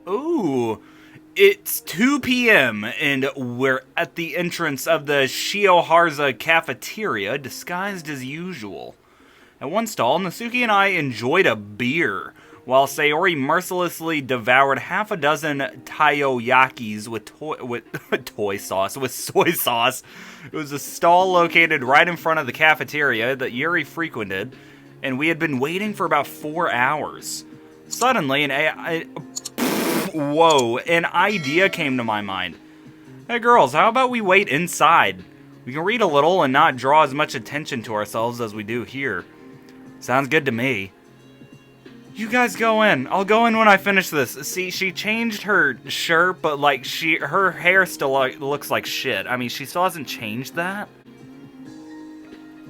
Ooh, it's 2 p.m. and we're at the entrance of the Shioharza cafeteria, disguised as usual. At one stall, Nasuki and I enjoyed a beer, while Sayori mercilessly devoured half a dozen taiyakis with toy sauce, with soy sauce. It was a stall located right in front of the cafeteria that Yuri frequented, and we had been waiting for about 4 hours. Suddenly, an idea came to my mind. Hey girls, how about we wait inside? We can read a little and not draw as much attention to ourselves as we do here. Sounds good to me. You guys go in. I'll go in when I finish this. See, she changed her shirt, but like her hair still looks like shit. I mean, she still hasn't changed that.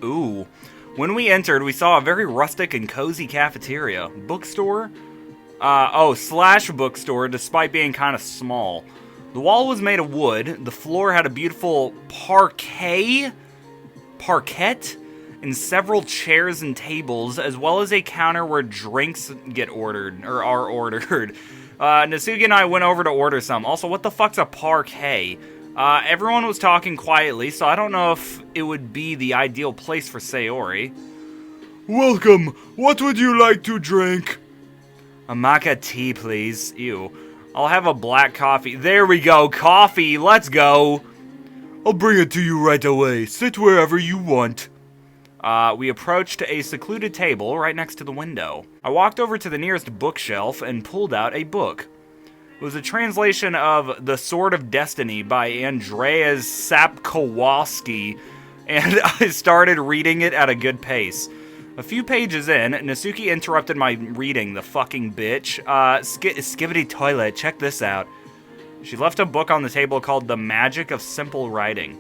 Ooh. When we entered, we saw a very rustic and cozy cafeteria. Bookstore? Slash bookstore, despite being kind of small. The wall was made of wood. The floor had a beautiful parquet, and several chairs and tables, as well as a counter where drinks get ordered, or are ordered. Nasuki and I went over to order some. Also, what the fuck's a parquet? Everyone was talking quietly, so I don't know if it would be the ideal place for Sayori. Welcome. What would you like to drink? A maca tea, please. Ew. I'll have a black coffee. There we go. Coffee. Let's go. I'll bring it to you right away. Sit wherever you want. We approached a secluded table right next to the window. I walked over to the nearest bookshelf and pulled out a book. It was a translation of The Sword of Destiny by Andrzej Sapkowski, and I started reading it at a good pace. A few pages in, Nasuki interrupted my reading, the fucking bitch. Skibbity toilet, check this out. She left a book on the table called The Magic of Simple Writing.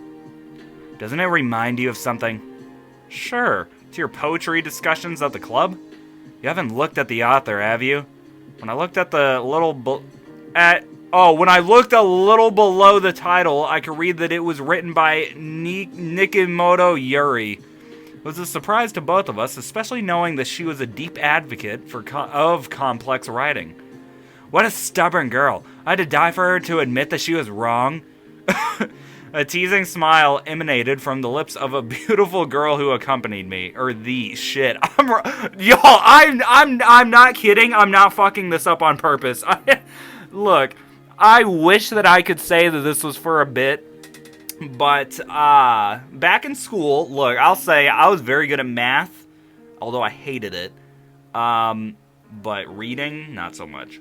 Doesn't it remind you of something? Sure, to your poetry discussions at the club? You haven't looked at the author, have you? When I looked at the when I looked a little below the title, I could read that it was written by Nikimoto Yuri. It was a surprise to both of us, especially knowing that she was a deep advocate of complex writing. What a stubborn girl. I had to die for her to admit that she was wrong. A teasing smile emanated from the lips of a beautiful girl who accompanied me. I'm not kidding. I'm not fucking this up on purpose. Look, I wish that I could say that this was for a bit, but back in school, look, I'll say I was very good at math, although I hated it. But reading, not so much.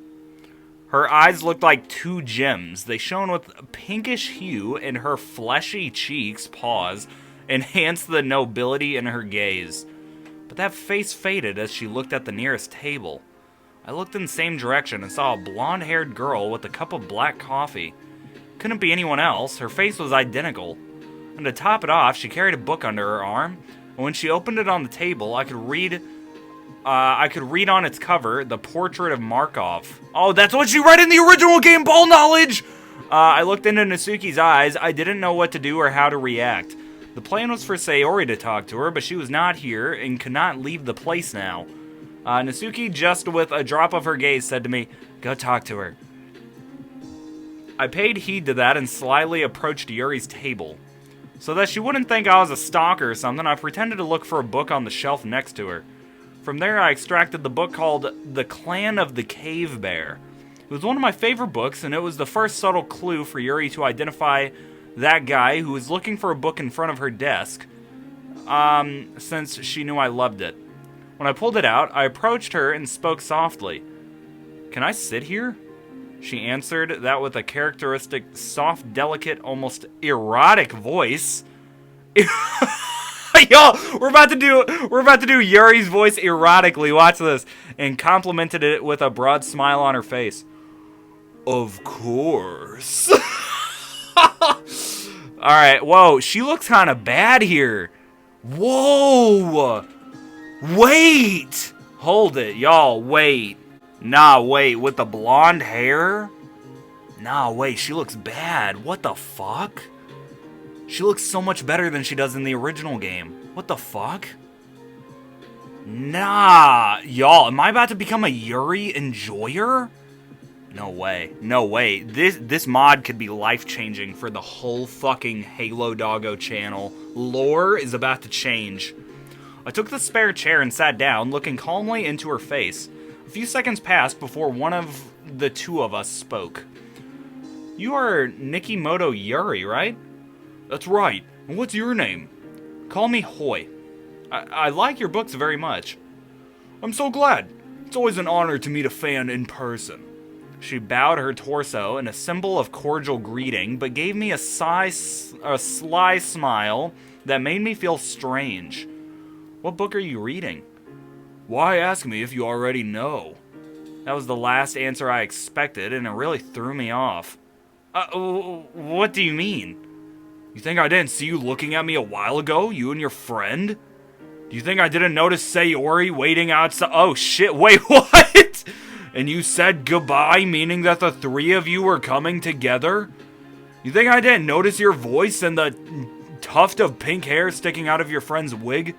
Her eyes looked like two gems. They shone with a pinkish hue, and her fleshy cheeks, enhanced the nobility in her gaze. But that face faded as she looked at the nearest table. I looked in the same direction and saw a blonde-haired girl with a cup of black coffee. Couldn't be anyone else. Her face was identical. And to top it off, she carried a book under her arm, and when she opened it on the table, I could read on its cover the portrait of Markov. Oh, that's what she read in the original game, ball knowledge! I looked into Nasuki's eyes. I didn't know what to do or how to react. The plan was for Sayori to talk to her, but she was not here and could not leave the place now. Nasuki, just with a drop of her gaze, said to me, "Go talk to her." I paid heed to that and slyly approached Yuri's table. So that she wouldn't think I was a stalker or something, I pretended to look for a book on the shelf next to her. From there, I extracted the book called The Clan of the Cave Bear. It was one of my favorite books, and it was the first subtle clue for Yuri to identify that guy who was looking for a book in front of her desk, since she knew I loved it. When I pulled it out, I approached her and spoke softly. "Can I sit here?" She answered that with a characteristic, soft, delicate, almost erotic voice. Yo, we're about to do Yuri's voice erotically. Watch this. And complimented it with a broad smile on her face. "Of course." Alright, whoa, she looks kind of bad here. Whoa! Wait! Hold it, y'all, wait. Nah, wait, with the blonde hair? Nah, wait, she looks bad. What the fuck? She looks so much better than she does in the original game. What the fuck? Nah, y'all, am I about to become a Yuri enjoyer? No way. No way. This mod could be life-changing for the whole fucking Halo Doggo channel. Lore is about to change. I took the spare chair and sat down, looking calmly into her face. A few seconds passed before one of the two of us spoke. You are Nikimoto Yuri, right? That's right. And what's your name? Call me Hoy. I like your books very much. I'm so glad. It's always an honor to meet a fan in person. She bowed her torso in a symbol of cordial greeting, but gave me a sly smile that made me feel strange. What book are you reading? Why ask me if you already know? That was the last answer I expected, and it really threw me off. What do you mean? You think I didn't see you looking at me a while ago, you and your friend? Do you think I didn't notice Sayori waiting outside? Oh shit, wait, what? And you said goodbye, meaning that the three of you were coming together? You think I didn't notice your voice and the tuft of pink hair sticking out of your friend's wig?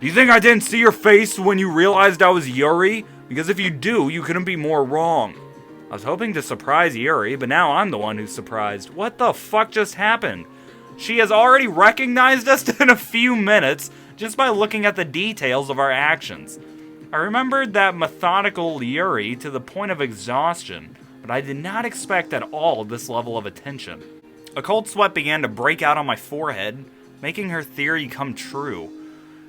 Do you think I didn't see your face when you realized I was Yuri? Because if you do, you couldn't be more wrong. I was hoping to surprise Yuri, but now I'm the one who's surprised. What the fuck just happened? She has already recognized us in a few minutes just by looking at the details of our actions. I remembered that methodical Yuri to the point of exhaustion, but I did not expect at all this level of attention. A cold sweat began to break out on my forehead, making her theory come true.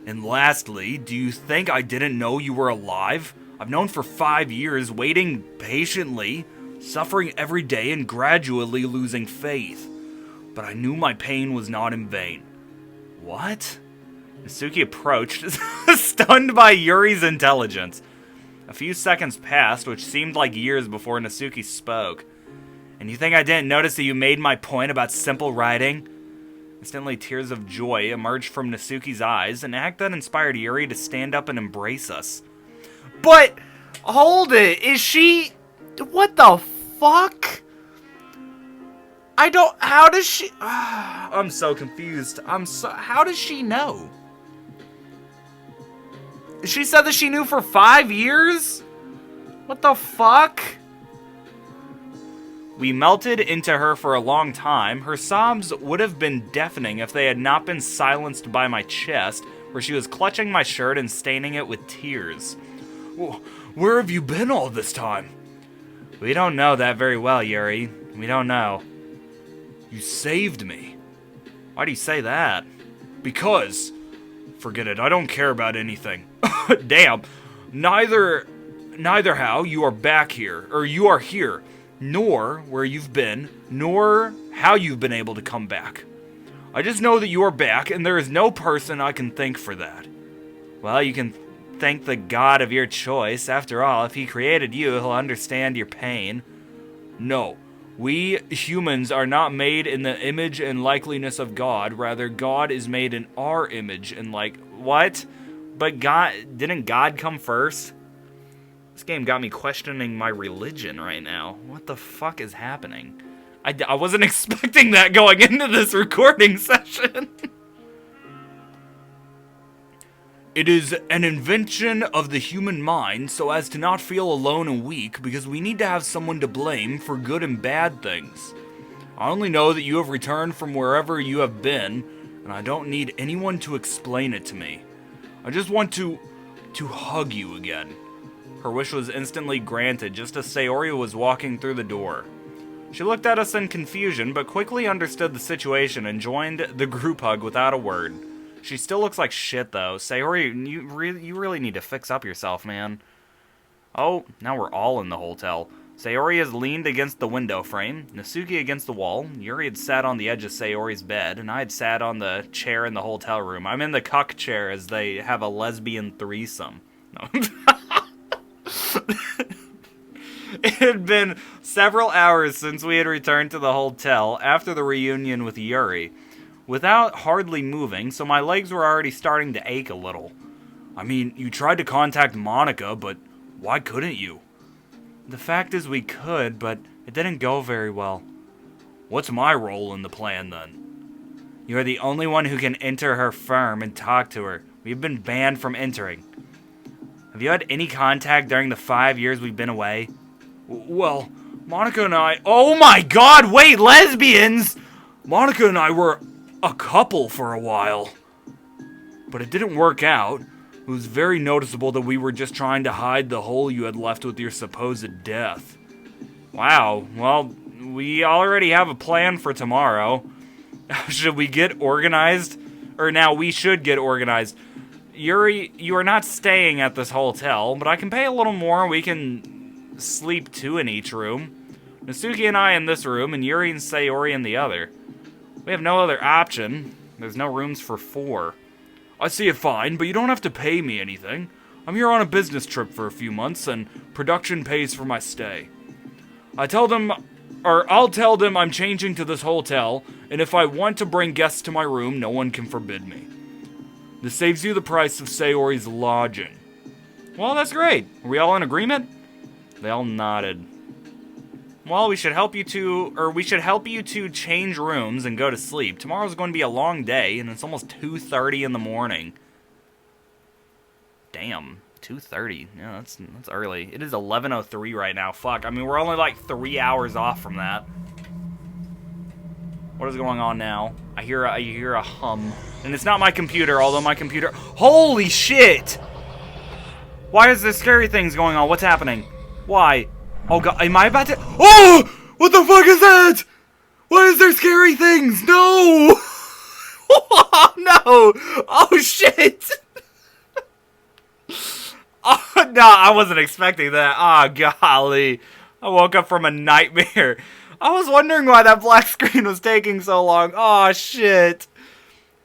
And lastly, do you think I didn't know you were alive? I've known for 5 years, waiting patiently, suffering every day and gradually losing faith. But I knew my pain was not in vain. What? Nasuki approached, stunned by Yuri's intelligence. A few seconds passed, which seemed like years before Nasuki spoke. And you think I didn't notice that you made my point about simple writing? Instantly, tears of joy emerged from Nasuki's eyes, an act that inspired Yuri to stand up and embrace us. But, hold it, is she... What the fuck? How does she... I'm so confused. How does she know? She said that she knew for 5 years? What the fuck? We melted into her for a long time. Her sobs would have been deafening if they had not been silenced by my chest, where she was clutching my shirt and staining it with tears. Where have you been all this time? We don't know that very well, Yuri. We don't know. You saved me. Why do you say that? Because... Forget it, I don't care about anything. Damn. Neither how you are back here, or you are here, nor where you've been, nor how you've been able to come back. I just know that you are back, and there is no person I can thank for that. Well, you can thank the god of your choice. After all, if he created you, he'll understand your pain. No. We humans are not made in the image and likeness of God. Rather, God is made in our image and What? But didn't God come first? This game got me questioning my religion right now. What the fuck is happening? I wasn't expecting that going into this recording session. It is an invention of the human mind so as to not feel alone and weak, because we need to have someone to blame for good and bad things. I only know that you have returned from wherever you have been, and I don't need anyone to explain it to me. I just want to hug you again. Her wish was instantly granted just as Sayori was walking through the door. She looked at us in confusion, but quickly understood the situation and joined the group hug without a word. She still looks like shit, though. Sayori, you really need to fix up yourself, man. Oh, now we're all in the hotel. Sayori has leaned against the window frame, Nasuki against the wall, Yuri had sat on the edge of Sayori's bed, and I had sat on the chair in the hotel room. I'm in the cuck chair as they have a lesbian threesome. No. It had been several hours since we had returned to the hotel after the reunion with Yuri, without hardly moving, so my legs were already starting to ache a little. I mean, you tried to contact Monica, but why couldn't you? The fact is we could, but it didn't go very well. What's my role in the plan, then? You are the only one who can enter her firm and talk to her. We've been banned from entering. Have you had any contact during the 5 years we've been away? Well, Monica and I... Oh my god, wait, lesbians! Monica and I were a couple for a while. But it didn't work out. It was very noticeable that we were just trying to hide the hole you had left with your supposed death. Wow, well, we already have a plan for tomorrow. Should we get organized? Or now we should get organized. Yuri, you are not staying at this hotel, but I can pay a little more. We can sleep two in each room. Natsuki and I in this room, and Yuri and Sayori in the other. We have no other option. There's no rooms for 4. I see it fine, but you don't have to pay me anything. I'm here on a business trip for a few months, and production pays for my stay. I'll tell them I'm changing to this hotel, and if I want to bring guests to my room, no one can forbid me. This saves you the price of Sayori's lodging. Well, that's great. Are we all in agreement? They all nodded. Well, we should help you to change rooms and go to sleep. Tomorrow's going to be a long day, and it's almost 2:30 in the morning. Damn, 2:30. Yeah, that's early. It is 11:03 right now. Fuck. I mean, we're only like 3 hours off from that. What is going on now? I hear a hum, and it's not my computer. Although my computer. Holy shit! Why is there scary things going on? What's happening? Why? Oh god, am I about to— Oh! What the fuck is that? Why is there scary things? No! Oh, no! Oh shit! Oh no, I wasn't expecting that. Oh golly. I woke up from a nightmare. I was wondering why that black screen was taking so long. Oh shit.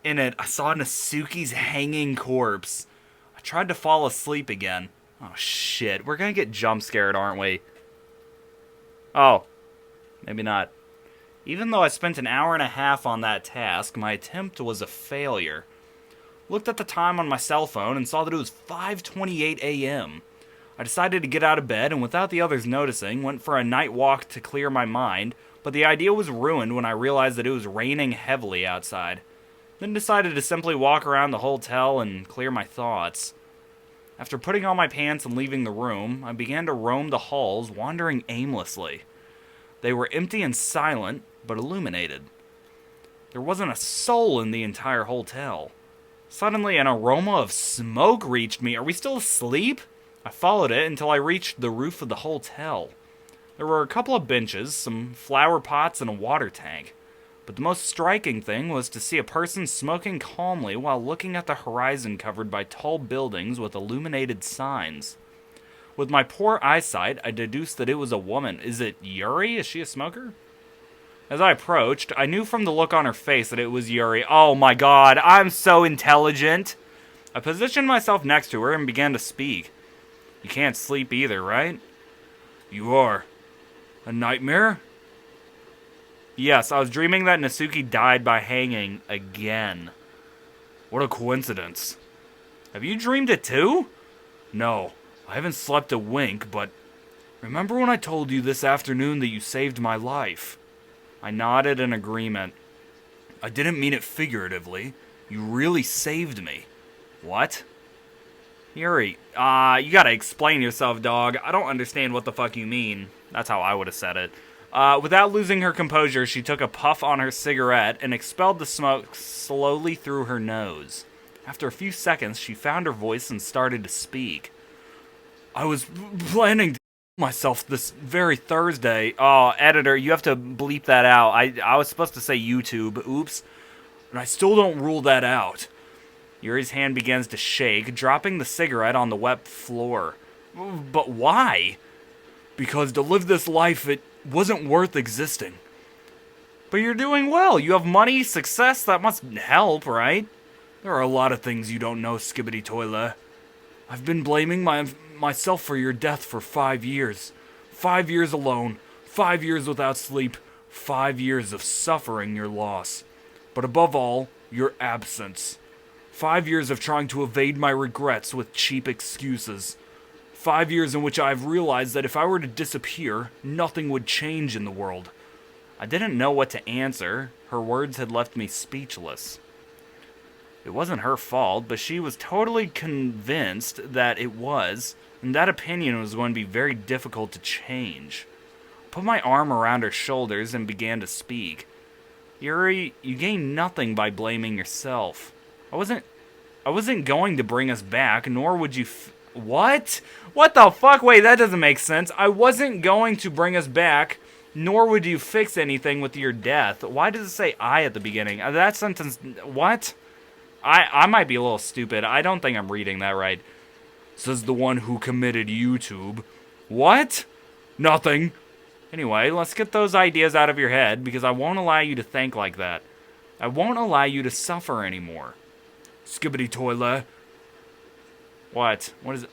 In it, I saw Natsuki's hanging corpse. I tried to fall asleep again. Oh shit, we're gonna get jump scared, aren't we? Oh, maybe not. Even though I spent an hour and a half on that task, my attempt was a failure. Looked at the time on my cell phone and saw that it was 5:28 a.m. I decided to get out of bed and without the others noticing, went for a night walk to clear my mind, but the idea was ruined when I realized that it was raining heavily outside. Then decided to simply walk around the hotel and clear my thoughts. After putting on my pants and leaving the room, I began to roam the halls, wandering aimlessly. They were empty and silent, but illuminated. There wasn't a soul in the entire hotel. Suddenly, an aroma of smoke reached me. Are we still asleep? I followed it until I reached the roof of the hotel. There were a couple of benches, some flower pots, and a water tank. But the most striking thing was to see a person smoking calmly while looking at the horizon covered by tall buildings with illuminated signs. With my poor eyesight, I deduced that it was a woman. Is it Yuri? Is she a smoker? As I approached, I knew from the look on her face that it was Yuri. Oh my god, I'm so intelligent. I positioned myself next to her and began to speak. You can't sleep either, right? You are. A nightmare? Yes, I was dreaming that Natsuki died by hanging again. What a coincidence. Have you dreamed it too? No, I haven't slept a wink, but remember when I told you this afternoon that you saved my life? I nodded in agreement. I didn't mean it figuratively. You really saved me. What? Yuri, you gotta explain yourself, dog. I don't understand what the fuck you mean. That's how I would have said it. Without losing her composure, she took a puff on her cigarette and expelled the smoke slowly through her nose. After a few seconds, she found her voice and started to speak. I was planning to myself this very Thursday. Oh, editor, you have to bleep that out. I was supposed to say YouTube. Oops. And I still don't rule that out. Yuri's hand begins to shake, dropping the cigarette on the wet floor. But why? Because to live this life, it wasn't worth existing. But you're doing well. You have money, success, that must help, right? There are a lot of things you don't know, Skibbity Toilet. I've been blaming myself for your death for 5 years. 5 years alone, 5 years without sleep, 5 years of suffering your loss. But above all, your absence. 5 years of trying to evade my regrets with cheap excuses. 5 years in which I've realized that if I were to disappear, nothing would change in the world. I didn't know what to answer. Her words had left me speechless. It wasn't her fault, but she was totally convinced that it was, and that opinion was going to be very difficult to change. put my arm around her shoulders and began to speak. Yuri, you gain nothing by blaming yourself. I wasn't going to bring us back, nor would you what? What the fuck? Wait, that doesn't make sense. I wasn't going to bring us back, nor would you fix anything with your death. Why does it say I at the beginning? That sentence, what? I might be a little stupid. I don't think I'm reading that right. Says the one who committed YouTube. What? Nothing. Anyway, let's get those ideas out of your head, because I won't allow you to think like that. I won't allow you to suffer anymore. Skibbity toilet. What? What is it?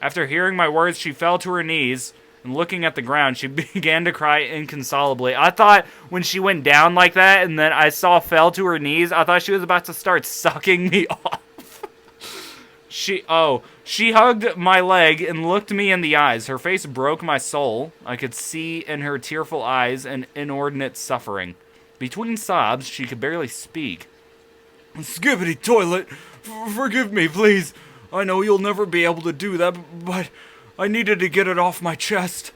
After hearing my words, she fell to her knees, and looking at the ground, she began to cry inconsolably. I thought when she went down like that, and then I saw fell to her knees, I thought she was about to start sucking me off. She hugged my leg and looked me in the eyes. Her face broke my soul. I could see in her tearful eyes an inordinate suffering. Between sobs, she could barely speak. Skibbity toilet, forgive me, please. I know you'll never be able to do that, but I needed to get it off my chest.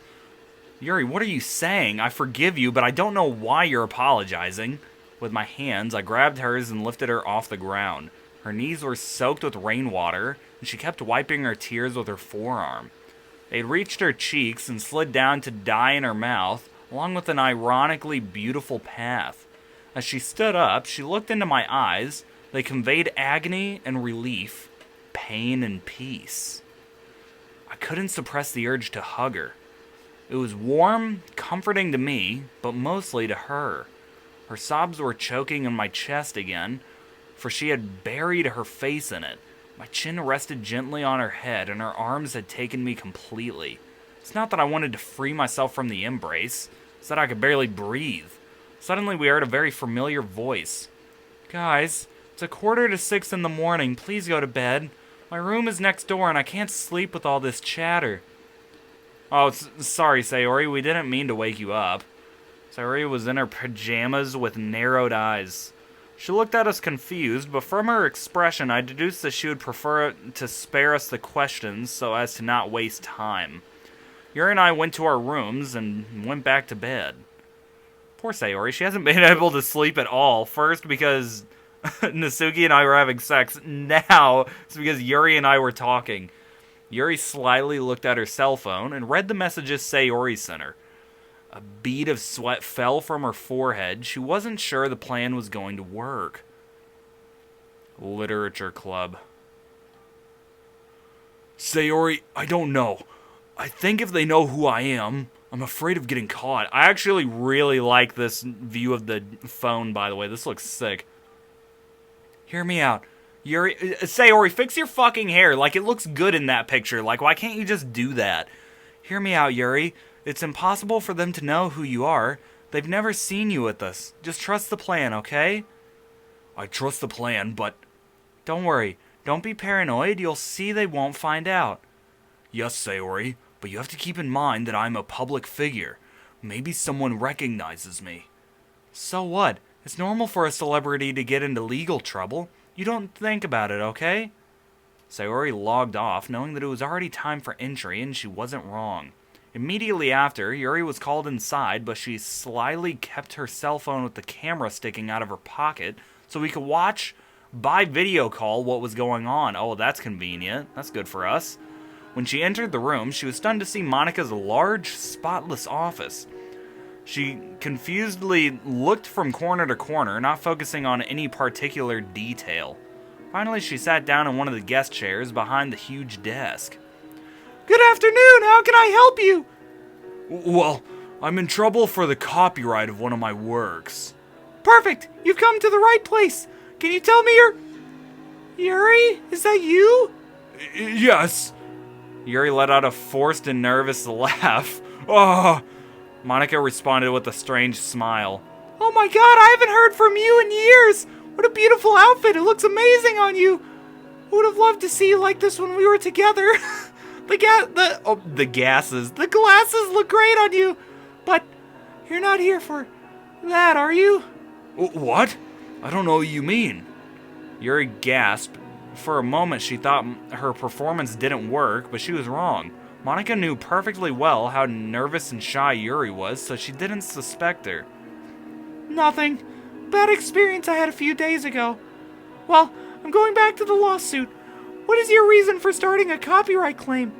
Yuri, what are you saying? I forgive you, but I don't know why you're apologizing. With my hands, I grabbed hers and lifted her off the ground. Her knees were soaked with rainwater, and she kept wiping her tears with her forearm. They reached her cheeks and slid down to die in her mouth, along with an ironically beautiful path. As she stood up, she looked into my eyes. They conveyed agony and relief, pain and peace. I couldn't suppress the urge to hug her. It was warm, comforting to me, but mostly to her. Her sobs were choking in my chest again, for she had buried her face in it. My chin rested gently on her head, and her arms had taken me completely. It's not that I wanted to free myself from the embrace. It's that I could barely breathe. Suddenly we heard a very familiar voice. Guys, it's 5:45 in the morning. Please go to bed. My room is next door, and I can't sleep with all this chatter. Oh, sorry, Sayori. We didn't mean to wake you up. Sayori was in her pajamas with narrowed eyes. She looked at us confused, but from her expression, I deduced that she would prefer to spare us the questions so as to not waste time. Yuri and I went to our rooms and went back to bed. Poor Sayori, she hasn't been able to sleep at all. First, because Nasuki and I were having sex. Now, it's because Yuri and I were talking. Yuri slyly looked at her cell phone and read the messages Sayori sent her. A bead of sweat fell from her forehead. She wasn't sure the plan was going to work. Literature club. Sayori, I don't know. I think if they know who I am, I'm afraid of getting caught. I actually really like this view of the phone, by the way. This looks sick. Hear me out. Yuri, Sayori, fix your fucking hair. Like, it looks good in that picture. Like, why can't you just do that? Hear me out, Yuri. It's impossible for them to know who you are. They've never seen you with us. Just trust the plan, okay? I trust the plan, but... Don't worry. Don't be paranoid. You'll see they won't find out. Yes, Sayori, but you have to keep in mind that I'm a public figure. Maybe someone recognizes me. So what? It's normal for a celebrity to get into legal trouble. You don't think about it, okay? Sayori logged off, knowing that it was already time for entry, and she wasn't wrong. Immediately after, Yuri was called inside, but she slyly kept her cell phone with the camera sticking out of her pocket so we could watch by video call what was going on. Oh, that's convenient. That's good for us. When she entered the room, she was stunned to see Monika's large, spotless office. She confusedly looked from corner to corner, not focusing on any particular detail. Finally, she sat down in one of the guest chairs behind the huge desk. Good afternoon, how can I help you? Well, I'm in trouble for the copyright of one of my works. Perfect, you've come to the right place. Can you tell me your... Yuri, is that you? Yes. Yuri let out a forced and nervous laugh. Oh. Monika responded with a strange smile. Oh my god, I haven't heard from you in years. What a beautiful outfit, it looks amazing on you. I would have loved to see you like this when we were together. The glasses look great on you. But you're not here for that, are you? What? I don't know what you mean. Yuri gasped. For a moment, she thought her performance didn't work, but she was wrong. Monica knew perfectly well how nervous and shy Yuri was, so she didn't suspect her. Nothing. Bad experience I had a few days ago. Well, I'm going back to the lawsuit. What is your reason for starting a copyright claim?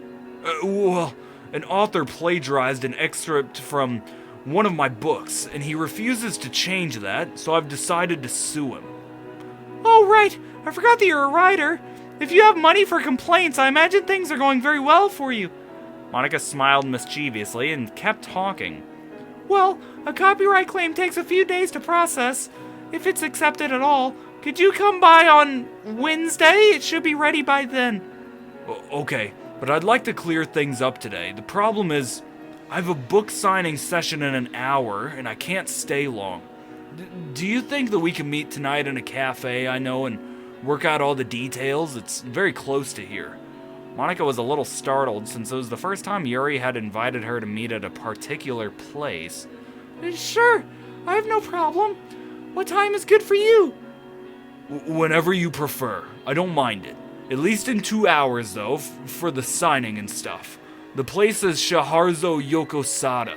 Well, an author plagiarized an excerpt from one of my books, and he refuses to change that, so I've decided to sue him. Oh, right. I forgot that you're a writer. If you have money for complaints, I imagine things are going very well for you. Monica smiled mischievously and kept talking. Well, a copyright claim takes a few days to process, if it's accepted at all. Could you come by on Wednesday? It should be ready by then. Okay, but I'd like to clear things up today. The problem is, I have a book signing session in an hour, and I can't stay long. Do you think that we can meet tonight in a cafe I know and work out all the details? It's very close to here. Monica was a little startled since it was the first time Yuri had invited her to meet at a particular place. Sure, I have no problem. What time is good for you? Whenever you prefer. I don't mind it. At least in 2 hours, though, for the signing and stuff. The place is Shaharzo Yokosada.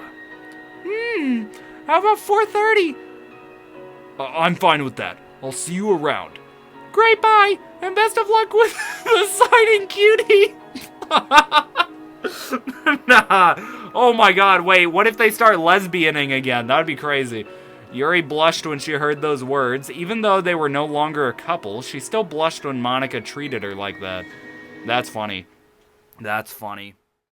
How about 4:30? I'm fine with that. I'll see you around. Great, bye, and best of luck with the signing, cutie. Nah. Oh my god, wait, what if they start lesbianing again? That'd be crazy. Yuri blushed when she heard those words. Even though they were no longer a couple, she still blushed when Monica treated her like that. That's funny. That's funny.